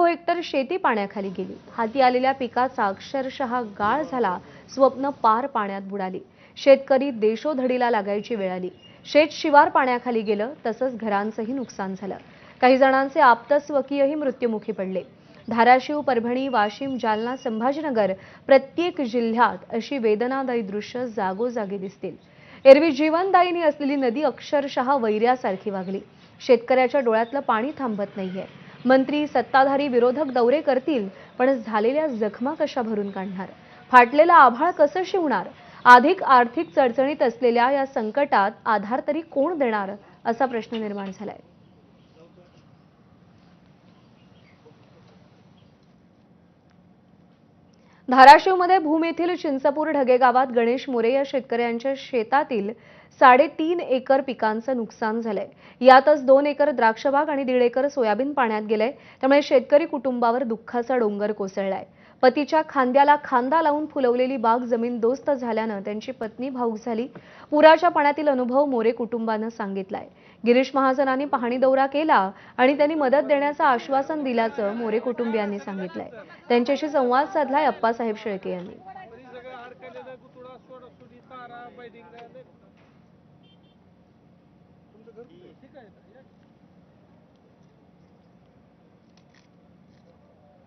Hectare शेती पाण्याखाली गेली। हाती आलेल्या पिकाचा अक्षरशः गाळ झाला। स्वप्न पार पाण्यात बुडाली। शेतकरी देशोधडीला लागायची वेळ आली। शेत शिवार पाण्याखाली गेलं, तसंच घरांचंही नुकसान झालं। काही जणांचे आप्तस्वकीयही मृत्युमुखी पडले। धाराशिव, परभणी, वाशिम, जालना, संभाजीनगर प्रत्येक जिल्ह्यात अशी वेदनादायी दृश्य जागोजागी दिसतील। एरवी जीवनदायिनी असलेली नदी अक्षरशः वैऱ्यासारखी वागली। शेतकऱ्याच्या डोळ्यातलं पाणी थांबत नाहीये। मंत्री, सत्ताधारी, विरोधक दौरे करतील, पण झालेल्या जखमा कशा भरून काढणार? फाटलेलं आभाळ कसं शिवणार? अधिक आर्थिक चढचणीत असलेल्या या संकटात आधार तरी कोण देणार, असा प्रश्न निर्माण झालाय। धाराशिवमध्ये भूम येथील चिंचपूर ढगे गावात गणेश मोरे या शेतकऱ्यांच्या शेतातील 3.5 एकर पिकांचं नुकसान झालंय। यातच 2 एकर द्राक्षबाग आणि 1.5 एकर सोयाबीन पाण्यात गेलंय। त्यामुळे शेतकरी कुटुंबावर दुःखाचा डोंगर कोसळलाय। पतीच्या खांद्याला खांदा लावून फुलवलेली बाग जमीनदोस्त झाल्यानं त्यांची पत्नी भावूक झाली। पुराच्या पाण्यातील अनुभव मोरे कुटुंबानं सांगितलाय। गिरीश महाजनांनी पाहणी दौरा केला आणि त्यांनी मदत देण्याचं आश्वासन दिल्याचं मोरे कुटुंबियांनी सांगितलंय। त्यांच्याशी संवाद साधलाय अप्पासाहेब शेळके यांनी।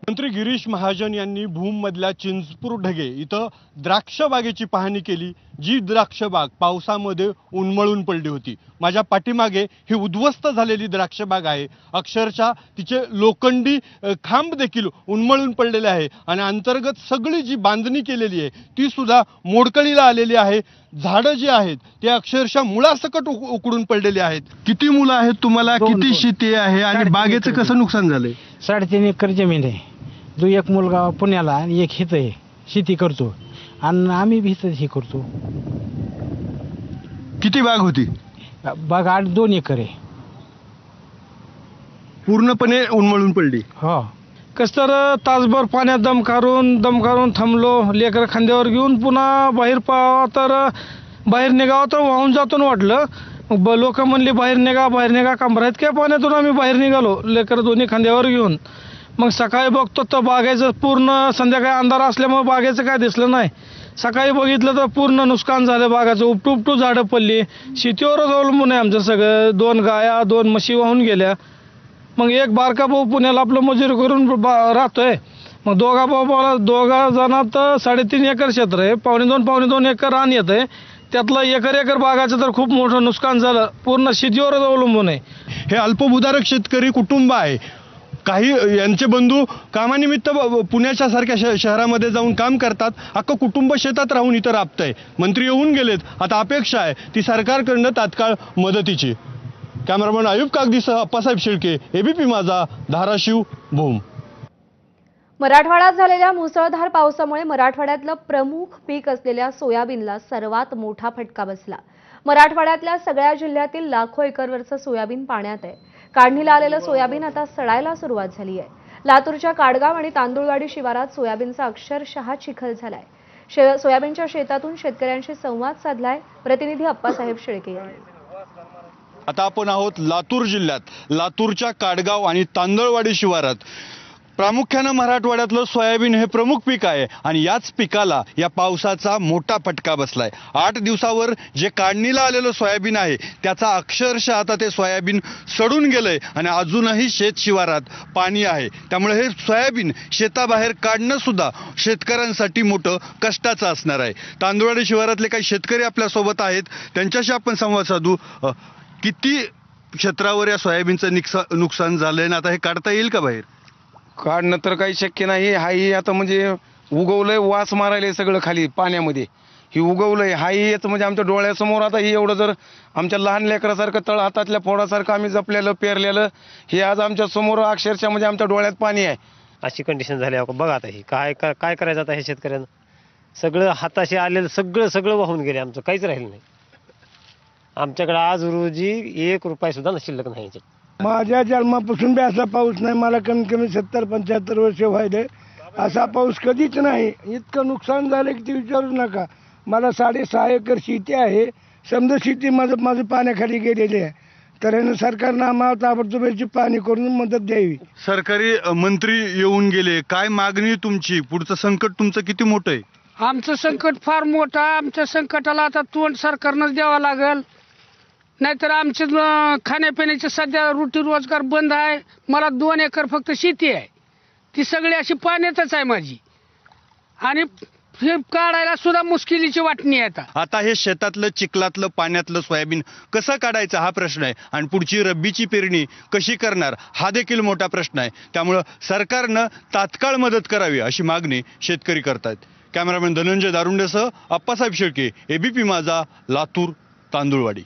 मंत्री गिरीश महाजन यांनी भूम मधल्या चिंचपूर ढगे इथं द्राक्ष बागेची पाहणी केली, जी द्राक्ष बाग पावसामध्ये उन्मळून पडली होती। माझ्या पाठीमागे ही उद्ध्वस्त झालेली द्राक्ष बाग आहे। अक्षरशः तिचे लोखंडी खांब देखील उन्मळून पडलेले आहे आणि अंतर्गत सगळी जी बांधणी केलेली आहे ती सुद्धा मोडकळीला आलेली आहे। झाडं जी आहेत ते अक्षरशः मुळासकट उकडून पडलेली आहेत। किती मुलं आहेत तुम्हाला? किती शेती आहे आणि बागेचं कसं नुकसान झालंय? 3.5 एकर जमीन आहे। जो एक मुलगा पुण्याला आणि एक हित आहे, शेती करतो आणि आम्ही भी हितच हे करतो। किती बाग होती? बाग 2 एकर आहे। पूर्णपणे उन्मळून पडली। हो, कस तर तासभर पाण्यात दम काढून थांबलो। लेकर खांद्यावर घेऊन पुन्हा बाहेर तर बाहेर निघावं तर वाहून जातो वाटलं। लोक म्हणले बाहेर निघा कमरात काय पाण्यातून आम्ही बाहेर निघालो, लेकर दोन्ही खांद्यावर घेऊन। मग सकाळी बघतो तर बागेचं पूर्ण, संध्याकाळी अंधार असल्यामुळे बागेचं काय दिसलं नाही। सकाळी बघितलं तर पूर्ण नुकसान झालं बागाचं। उपटू झाडं पडली। शेतीवरच अवलंबून आहे आमचं सगळं। 2 गाया 2 म्हशी वाहून गेल्या। मग एक बारका भाऊ पुण्याला आपलं मजुरी करून राहतोय। मग दोघा जणात 3.5 एकर क्षेत्र आहे। 2.5 एकर रान येत आहे। त्यातलं एकर बागाचं तर खूप मोठं नुकसान झालं। पूर्ण शेतीवरच अवलंबून आहे। हे अल्पभूधारक शेतकरी कुटुंब आहे। काही यांचे बंधू कामानिमित्त पुण्याच्या सारख्या शहरामध्ये जाऊन काम करतात। अख्खं कुटुंब शेतात राहून इथं राबतंय। मंत्री येऊन गेलेत, आता अपेक्षा आहे ती सरकारकडनं तात्काळ मदतीची। कॅमेरामन अयूब कागदीसह अप्पासाहेब शेळके, एबीपी माझा, धाराशिव, भूम। मराठवाड्यात झालेल्या मुसळधार पावसामुळे मराठवाड्यातलं प्रमुख पीक असलेल्या सोयाबीनला सर्वात मोठा फटका बसला। मराठवाड्यातल्या सगळ्या जिल्ह्यातील लाखो एकरवरचं सोयाबीन पाण्यात आहे। काढणीला आलेलं सोयाबीन आता सडायला सुरुवात झाली आहे। लातूरच्या काडगाव आणि तांदुळवाडी शिवारात सोयाबीनचा अक्षरशः चिखल झालाय। सोयाबीनच्या शेतातून शेतकऱ्यांशी संवाद साधलाय प्रतिनिधी अप्पासाहेब शेळके यांनी। आता आपण आहोत लातूर जिल्ह्यात, लातूरच्या काडगाव आणि तांदळवाडी शिवारात। प्रामुख्याने मराठवाड्यातलं सोयाबीन हे प्रमुख पीक आहे आणि याच पिकाला या पावसाचा मोठा फटका बसलाय। 8 दिवसावर जे काढणीला आलेलं सोयाबीन आहे त्याचा अक्षरशः आता ते सोयाबीन सडून गेलंय आणि अजूनही शेत शिवारात पाणी आहे। त्यामुळे हे सोयाबीन शेताबाहेर काढणं सुद्धा शेतकऱ्यांसाठी मोठं कष्टाचं असणार आहे। तांदळवाडी शिवारातले काही शेतकरी आपल्या सोबत आहेत, त्यांच्याशी आपण संवाद साधू। किती क्षेत्रावर या सोयाबीनचं नुकसान झालंय ना आता हे काढता येईल का बाहेर? काढणं तर काही शक्य नाही। हाही आता म्हणजे उगवलंय, वास मारायलंय सगळं खाली पाण्यामध्ये। ही उगवलंय, हाही येतं म्हणजे आमच्या डोळ्यासमोर। आता ही एवढं जर आमच्या लहान लेकरासारखं तळ हातातल्या फोडासारखं आम्ही जपलेलं पेरलेलं हे आज आमच्या समोर अक्षरशः म्हणजे आमच्या डोळ्यात पाणी आहे। अशी कंडिशन झाली आहे बघा। आता ही काय करायचं आता हे शेतकऱ्यांना? सगळं हाताशी आलेलं सगळं वाहून गेले, आमचं काहीच राहिलं नाही। आमच्याकडे आज रोजी 1 रुपया सुद्धा शिल्लक नाही। माझ्या जन्मापासून बी असा पाऊस नाही। मला कमीत कमी 70-75 वर्ष व्हायले, असा पाऊस कधीच नाही। इतकं नुकसान झालं की ते विचारू नका। मला 6.5 एकर शेती आहे। समजा शेती माझं पाण्याखाली गेलेली आहे। तर यानं सरकारनं आम्हाला ताबडतोब याची पाहणी करून मदत द्यावी. सरकारी मंत्री येऊन गेले, काय मागणी तुमची? पुढचं संकट तुमचं किती मोठं आहे? आमचं संकट फार मोठं आहे. आमच्या संकटाला आता तोंड सरकारनंच द्यावं लागेल, नाहीतर आमचे खाण्यापिण्याचे सध्या रोटी रोजगार बंद आहे. मला 2 एकर फक्त शेती आहे, ती सगळी अशी पाण्यातच आहे माझी, आणि हे काढायला सुद्धा मुश्किलीची वाटणी आहे. आता हे शेतातलं चिखलातलं पाण्यातलं सोयाबीन कसं काढायचं हा प्रश्न आहे, आणि पुढची रब्बीची पेरणी कशी करणार हा देखील मोठा प्रश्न आहे. त्यामुळं सरकारनं तात्काळ मदत करावी अशी मागणी शेतकरी करतायत. कॅमेरामॅन धनंजय दारुंडेसह अप्पासाहेब शेळके, एबीपी माझा, लातूर, तांदुळवाडी.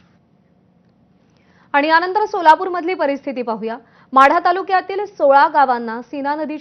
आणि यानंतर सोलापूरमधली परिस्थिती पाहूया. माढा तालुक्यातील 16 गावांना सीना नदी